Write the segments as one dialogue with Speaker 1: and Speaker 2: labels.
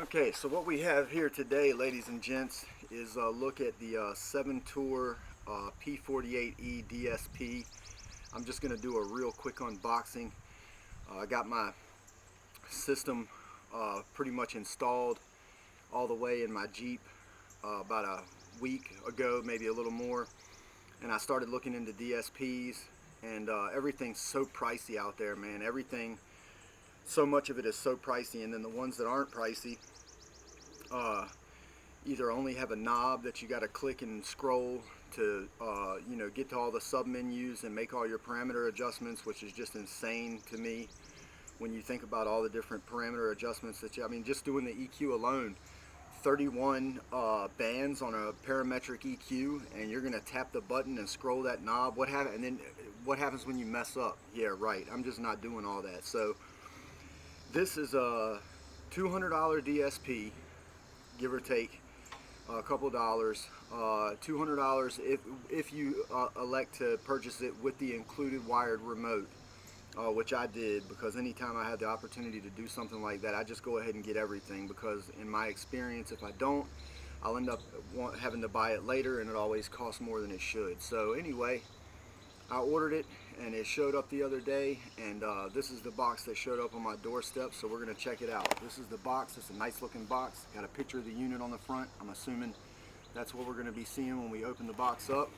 Speaker 1: Okay, so what we have here today, ladies and gents, is a look at the SEVENTOUR P48E DSP. I'm just going to do a real quick unboxing. I got my system pretty much installed all the way in my Jeep about a week ago, maybe a little more, and I started looking into DSPs, and everything's so pricey out there, man. Everything, so much of it is so pricey, and then the ones that aren't pricey either only have a knob that you got to click and scroll to get to all the sub menus and make all your parameter adjustments, which is just insane to me when you think about all the different parameter adjustments that I mean, just doing the EQ alone, 31 bands on a parametric EQ, and you're gonna tap the button and scroll that knob. And then what happens when you mess up? Yeah, right, I'm just not doing all that. So this is a $200 DSP, give or take a couple dollars. $200 if you elect to purchase it with the included wired remote, which I did, because anytime I had the opportunity to do something like that, I just go ahead and get everything, because in my experience, if I don't, I'll end up having to buy it later, and it always costs more than it should. So anyway, I ordered it and it showed up the other day, and this is the box that showed up on my doorstep, so we're going to check it out. This is the box. It's a nice looking box. Got a picture of the unit on the front. I'm assuming that's what we're going to be seeing when we open the box up.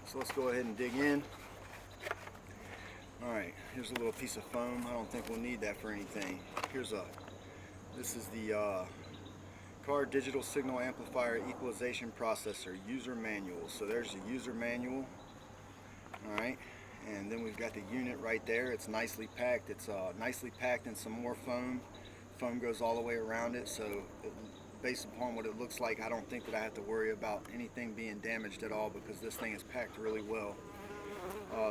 Speaker 1: So let's go ahead and dig in. Alright, here's a little piece of foam. I don't think we'll need that for anything. This is the car digital signal amplifier equalization processor user manual. So there's the user manual. Alright, and then we've got the unit right there. It's nicely packed. It's nicely packed in some more foam. Foam goes all the way around it, so based upon what it looks like, I don't think that I have to worry about anything being damaged at all, because this thing is packed really well.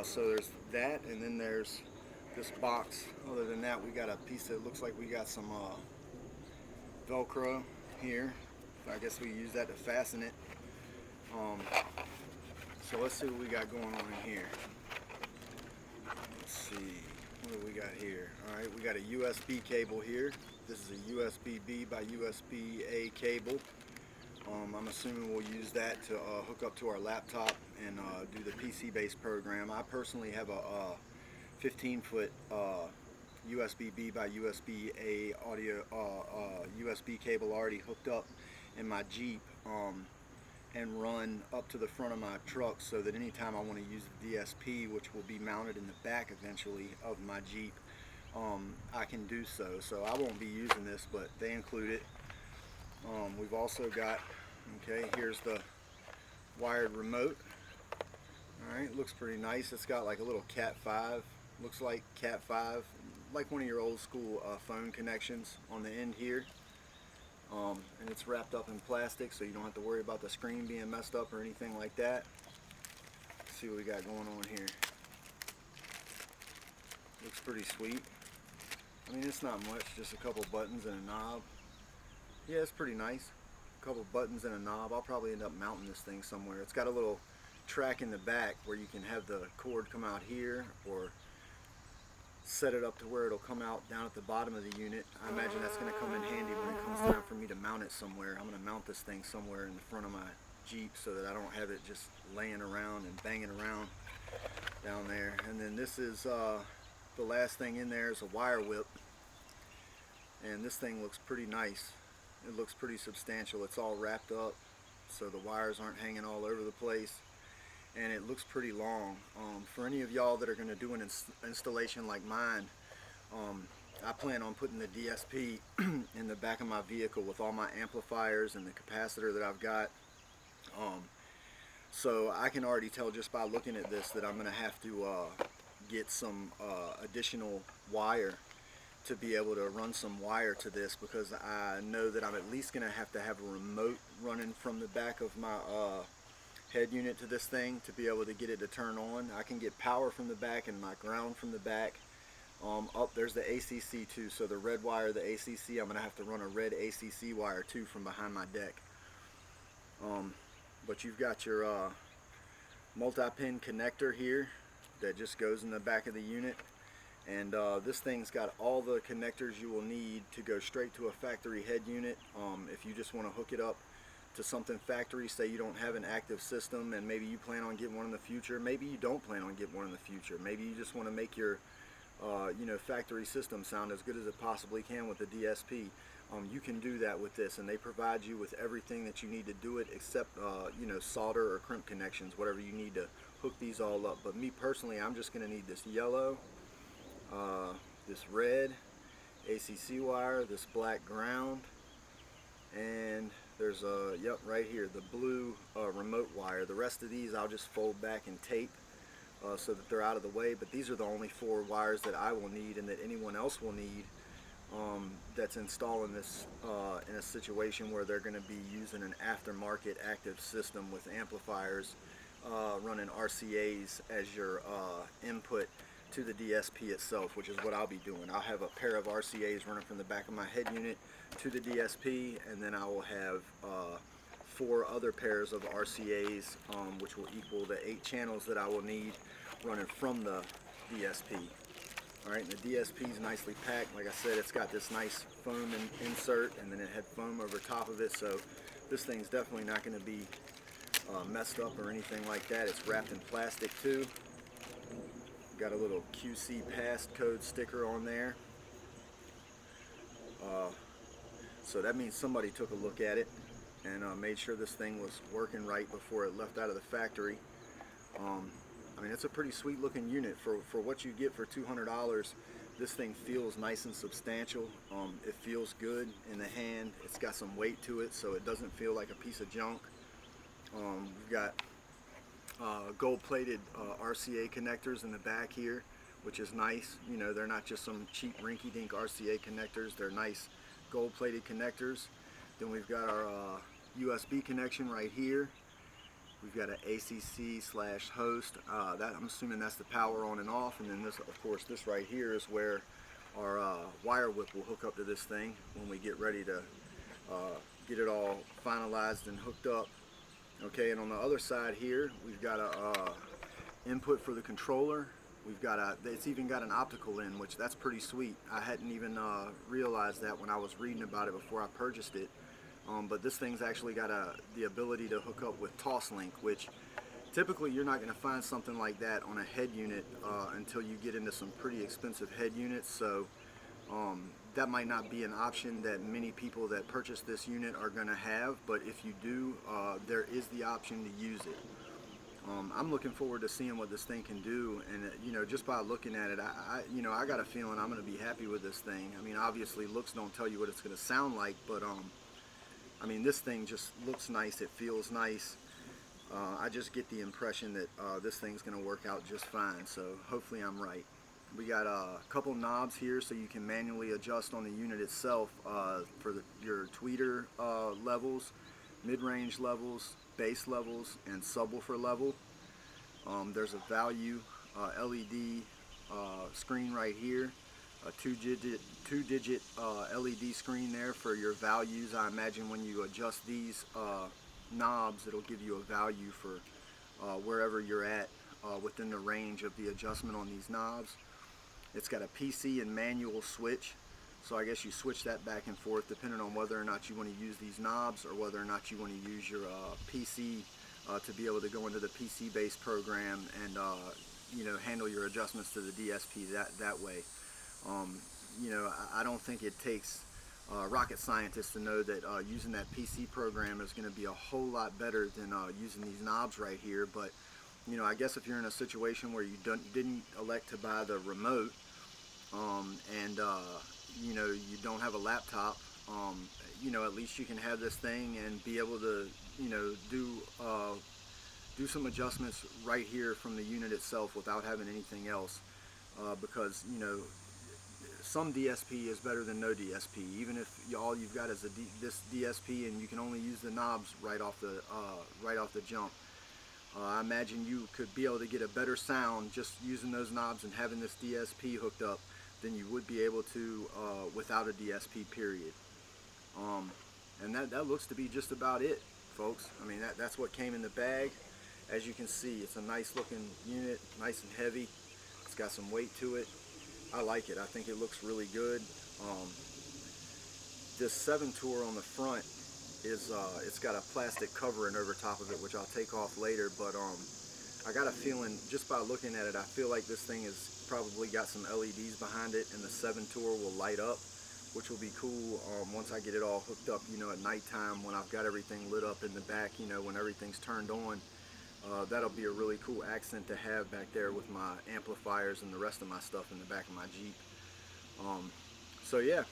Speaker 1: So there's that, and then there's this box. Other than that, we got a piece that looks like we got some Velcro here. I guess we use that to fasten it. So let's see what we got going on in here. Let's see, what do we got here? Alright, we got a USB cable here. This is a USB-B by USB-A cable. I'm assuming we'll use that to hook up to our laptop and do the PC-based program. I personally have a 15-foot USB-B by USB-A audio USB cable already hooked up in my Jeep, and run up to the front of my truck, so that anytime I want to use the DSP, which will be mounted in the back eventually of my Jeep, I can do so. So I won't be using this, but they include it. We've also got, okay, here's the wired remote. Alright, looks pretty nice. It's got like a little Cat 5, looks like Cat 5, like one of your old school phone connections on the end here. And it's wrapped up in plastic, so you don't have to worry about the screen being messed up or anything like that. Let's see what we got going on here. Looks pretty sweet. I mean, it's not much, just a couple buttons and a knob. Yeah, it's pretty nice. A couple buttons and a knob. I'll probably end up mounting this thing somewhere. It's got a little track in the back where you can have the cord come out here, or set it up to where it'll come out down at the bottom of the unit. I imagine that's going to come in handy when it comes time for me to mount it somewhere. I'm going to mount this thing somewhere in the front of my Jeep, so that I don't have it just laying around and banging around down there. And then this is the last thing in there is a wire whip, and this thing looks pretty nice. It looks pretty substantial. It's all wrapped up, so the wires aren't hanging all over the place, and it looks pretty long. For any of y'all that are going to do an installation like mine, I plan on putting the DSP in the back of my vehicle with all my amplifiers and the capacitor that I've got. So I can already tell just by looking at this that I'm going to have to get some additional wire to be able to run some wire to this, because I know that I'm at least going to have a remote running from the back of my head unit to this thing to be able to get it to turn on. I can get power from the back and my ground from the back. There's the ACC too, so the red wire, the ACC, I'm going to have to run a red ACC wire too from behind my deck. But you've got your multi-pin connector here that just goes in the back of the unit, And this thing's got all the connectors you will need to go straight to a factory head unit. If you just want to hook it up to something factory, say you don't have an active system and maybe you plan on getting one in the future, maybe you don't plan on getting one in the future, maybe you just want to make your factory system sound as good as it possibly can with the DSP. You can do that with this, and they provide you with everything that you need to do it except solder or crimp connections, whatever you need to hook these all up. But me personally, I'm just going to need this yellow, this red ACC wire, this black ground, and there's right here, the blue remote wire. The rest of these I'll just fold back and tape so that they're out of the way, but these are the only 4 wires that I will need and that anyone else will need that's installing this in a situation where they're going to be using an aftermarket active system with amplifiers running RCAs as your input to the DSP itself, which is what I'll be doing. I'll have a pair of RCAs running from the back of my head unit to the DSP, and then I will have 4 other pairs of RCAs, which will equal the 8 channels that I will need running from the DSP. Alright, and the DSP is nicely packed. Like I said, it's got this nice foam insert, and then it had foam over top of it, so this thing's definitely not going to be messed up or anything like that. It's wrapped in plastic too. Got a little QC passcode sticker on there. So that means somebody took a look at it and made sure this thing was working right before it left out of the factory. I mean, it's a pretty sweet looking unit for what you get for $200. This thing feels nice and substantial. It feels good in the hand. It's got some weight to it, so it doesn't feel like a piece of junk. We've got gold-plated RCA connectors in the back here, which is nice. You know, they're not just some cheap rinky-dink RCA connectors. They're nice gold-plated connectors. Then we've got our USB connection right here. We've got an ACC/host. That, I'm assuming that's the power on and off. And then this, of course, this right here is where our wire whip will hook up to this thing when we get ready to get it all finalized and hooked up. Okay, and on the other side here, we've got a input for the controller. We've got it's even got an optical in, which that's pretty sweet. I hadn't even realized that when I was reading about it before I purchased it. But this thing's actually got the ability to hook up with Toslink, which typically you're not going to find something like that on a head unit until you get into some pretty expensive head units. So that might not be an option that many people that purchase this unit are going to have, but if you do, there is the option to use it. I'm looking forward to seeing what this thing can do, and you know, just by looking at it, I got a feeling I'm going to be happy with this thing. I mean, obviously looks don't tell you what it's going to sound like, but I mean, this thing just looks nice, it feels nice. I just get the impression that this thing's going to work out just fine, so hopefully I'm right. We got a couple knobs here so you can manually adjust on the unit itself for your tweeter levels, mid-range levels, bass levels, and subwoofer level. There's a value LED screen right here, a two-digit LED screen there for your values. I imagine when you adjust these knobs, it'll give you a value for wherever you're at within the range of the adjustment on these knobs. It's got a PC and manual switch, so I guess you switch that back and forth depending on whether or not you want to use these knobs or whether or not you want to use your PC to be able to go into the PC-based program and you know, handle your adjustments to the DSP that way. You know, I don't think it takes rocket scientists to know that using that PC program is going to be a whole lot better than using these knobs right here. But you know, I guess if you're in a situation where you didn't elect to buy the remote and you know, you don't have a laptop, you know, at least you can have this thing and be able to, you know, do some adjustments right here from the unit itself without having anything else, because you know, some DSP is better than no DSP. Even if all you've got is this DSP and you can only use the knobs right off the jump, I imagine you could be able to get a better sound just using those knobs and having this DSP hooked up than you would be able to without a DSP, period. And that looks to be just about it, folks. I mean, that's what came in the bag. As you can see, it's a nice looking unit, nice and heavy. It's got some weight to it. I like it. I think it looks really good. This 7-tour on the front is it's got a plastic covering over top of it, which I'll take off later, but I got a feeling just by looking at it, I feel like this thing has probably got some LEDs behind it, and the 7-tour will light up, which will be cool once I get it all hooked up, you know, at nighttime when I've got everything lit up in the back, you know, when everything's turned on. That'll be a really cool accent to have back there with my amplifiers and the rest of my stuff in the back of my Jeep. So yeah,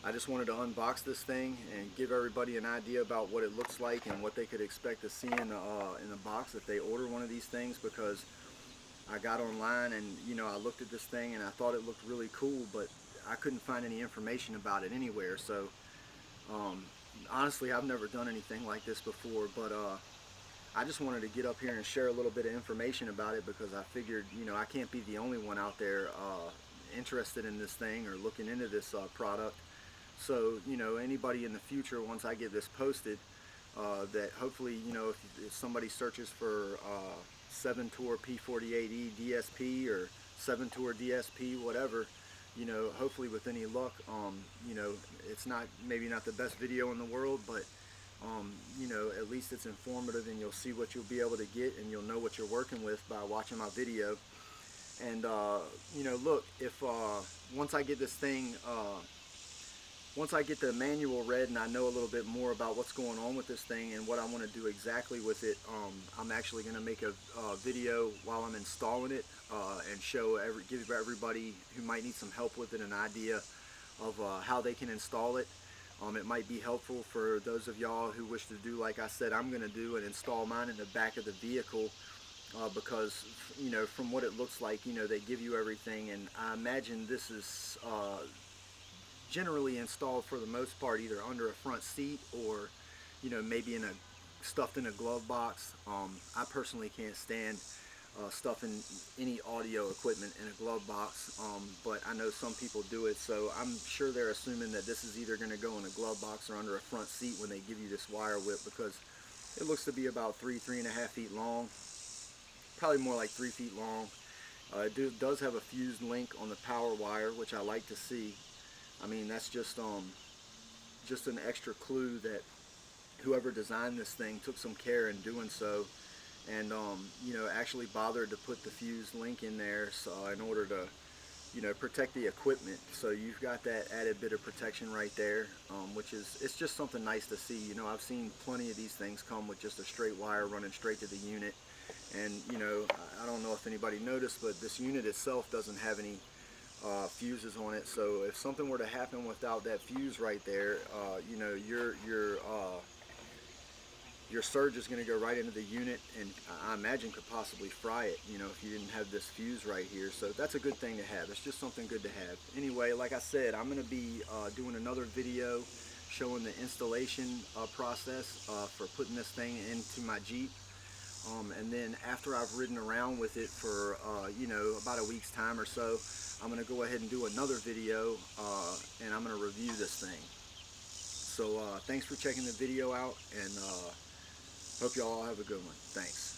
Speaker 1: I just wanted to unbox this thing and give everybody an idea about what it looks like and what they could expect to see in the box if they order one of these things, because I got online and, you know, I looked at this thing and I thought it looked really cool, but I couldn't find any information about it anywhere. So honestly, I've never done anything like this before, but I just wanted to get up here and share a little bit of information about it, because I figured, you know, I can't be the only one out there interested in this thing or looking into this product. So, you know, anybody in the future, once I get this posted, that hopefully, you know, if somebody searches for 7-tour P48E DSP or 7-tour DSP, whatever, you know, hopefully with any luck, you know, it's not, maybe not the best video in the world, but you know, at least it's informative, and you'll see what you'll be able to get, and you'll know what you're working with by watching my video. And you know, look, if once I get this thing, once I get the manual read and I know a little bit more about what's going on with this thing and what I want to do exactly with it, I'm actually going to make a video while I'm installing it and give everybody who might need some help with it an idea of how they can install it. It might be helpful for those of y'all who wish to do like I said I'm going to do, and install mine in the back of the vehicle, because, you know, from what it looks like, you know, they give you everything, and I imagine this is generally installed for the most part either under a front seat or, you know, maybe stuffed in a glove box. I personally can't stand stuffing any audio equipment in a glove box, but I know some people do it, so I'm sure they're assuming that this is either going to go in a glove box or under a front seat when they give you this wire whip, because it looks to be about 3.5 feet long, probably more like 3 feet long. It does have a fused link on the power wire, which I like to see. I mean, that's just an extra clue that whoever designed this thing took some care in doing so, and you know, actually bothered to put the fused link in there, so in order to, you know, protect the equipment. So you've got that added bit of protection right there, which is, it's just something nice to see. You know, I've seen plenty of these things come with just a straight wire running straight to the unit, and, you know, I don't know if anybody noticed, but this unit itself doesn't have any fuses on it. So if something were to happen without that fuse right there, you know, your surge is going to go right into the unit, and I imagine could possibly fry it, you know, if you didn't have this fuse right here. So that's a good thing to have. It's just something good to have. Anyway, like I said, I'm going to be doing another video showing the installation process for putting this thing into my Jeep. And then after I've ridden around with it for, you know, about a week's time or so, I'm going to go ahead and do another video, and I'm going to review this thing. So thanks for checking the video out, and hope you all have a good one. Thanks.